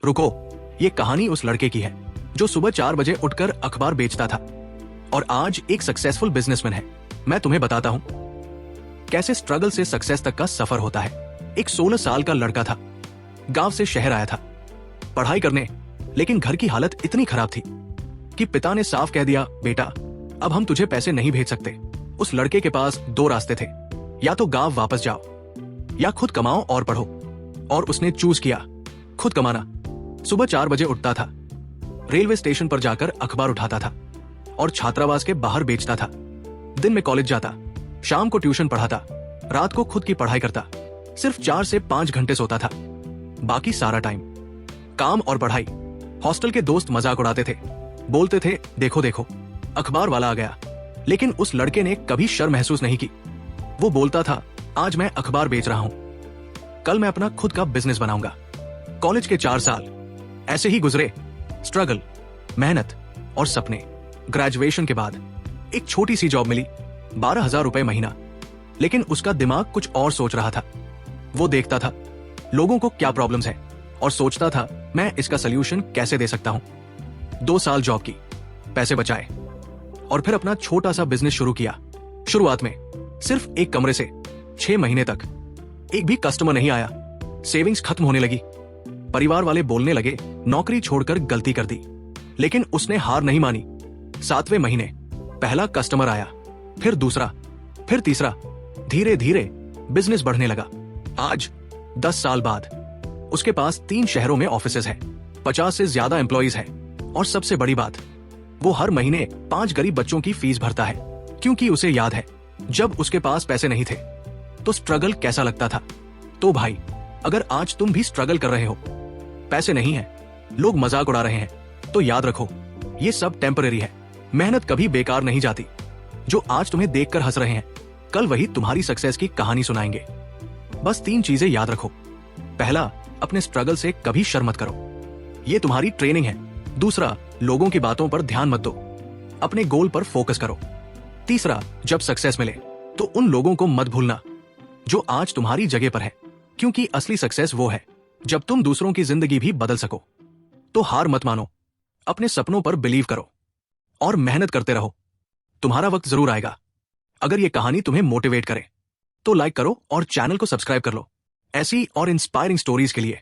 रुको, ये कहानी उस लड़के की है जो सुबह 4 बजे उठकर अखबार बेचता था और आज एक सक्सेसफुल बिजनेसमैन है। मैं तुम्हें बताता हूं कैसे स्ट्रगल से सक्सेस तक का सफर होता है। एक 16 साल का लड़का था, गांव से शहर आया था पढ़ाई करने, लेकिन घर की हालत इतनी खराब थी कि पिता ने साफ कह दिया, बेटा अब हम तुझे पैसे नहीं भेज सकते। उस लड़के के पास 2 रास्ते थे, या तो गांव वापस जाओ या खुद कमाओ और पढ़ो। और उसने चूज किया खुद कमाना। सुबह 4 बजे उठता था, रेलवे स्टेशन पर जाकर अखबार उठाता था और छात्रावास के बाहर बेचता था। दिन में कॉलेज जाता, शाम को ट्यूशन पढ़ाता, रात को खुद की पढ़ाई करता। सिर्फ 4 से 5 घंटे सोता था, बाकी सारा टाइम काम और पढ़ाई। हॉस्टल के दोस्त मजाक उड़ाते थे, बोलते थे देखो देखो अखबार वाला आ गया, लेकिन उस लड़के ने कभी शर्म महसूस नहीं की। वो बोलता था, आज मैं अखबार बेच रहा हूं, कल मैं अपना खुद का बिजनेस बनाऊंगा। कॉलेज के 4 साल ऐसे ही गुजरे, स्ट्रगल, मेहनत और सपने। ग्रेजुएशन के बाद एक छोटी सी जॉब मिली, 12,000 रुपए महीना, लेकिन उसका दिमाग कुछ और सोच रहा था। वो देखता था लोगों को क्या प्रॉब्लम्स हैं और सोचता था मैं इसका सलूशन कैसे दे सकता हूं। 2 साल जॉब की, पैसे बचाए और फिर अपना छोटा सा बिजनेस शुरू किया। शुरुआत में सिर्फ एक कमरे से 6 महीने तक एक भी कस्टमर नहीं आया। सेविंग्स खत्म होने लगी। परिवार वाले बोलने लगे नौकरी छोड़कर गलती कर दी, लेकिन उसने हार नहीं मानी। 7वें महीने पहला कस्टमर आया, फिर दूसरा, फिर तीसरा। धीरे धीरे बिजनेस बढ़ने लगा। आज 10 साल बाद उसके पास 3 शहरों में ऑफिसेज हैं, 50 से ज्यादा एम्प्लॉइज हैं और सबसे बड़ी बात, वो हर महीने 5 गरीब बच्चों की फीस भरता है, क्योंकि उसे याद है जब उसके पास पैसे नहीं थे तो स्ट्रगल कैसा लगता था। तो भाई, अगर आज तुम भी स्ट्रगल कर रहे हो, पैसे नहीं है, लोग मजाक उड़ा रहे हैं, तो याद रखो ये सब टेम्परेरी है। मेहनत कभी बेकार नहीं जाती। जो आज तुम्हें देखकर हंस रहे हैं, कल वही तुम्हारी सक्सेस की कहानी सुनाएंगे। बस 3 चीजें याद रखो। पहला, अपने स्ट्रगल से कभी शर्म मत करो, ये तुम्हारी ट्रेनिंग है। दूसरा, लोगों की बातों पर ध्यान मत दो, अपने गोल पर फोकस करो। तीसरा, जब सक्सेस मिले तो उन लोगों को मत भूलना जो आज तुम्हारी जगह पर है, क्योंकि असली सक्सेस वो है जब तुम दूसरों की जिंदगी भी बदल सको। तो हार मत मानो, अपने सपनों पर बिलीव करो और मेहनत करते रहो। तुम्हारा वक्त जरूर आएगा। अगर ये कहानी तुम्हें मोटिवेट करे तो लाइक करो और चैनल को सब्सक्राइब कर लो ऐसी और इंस्पायरिंग स्टोरीज के लिए।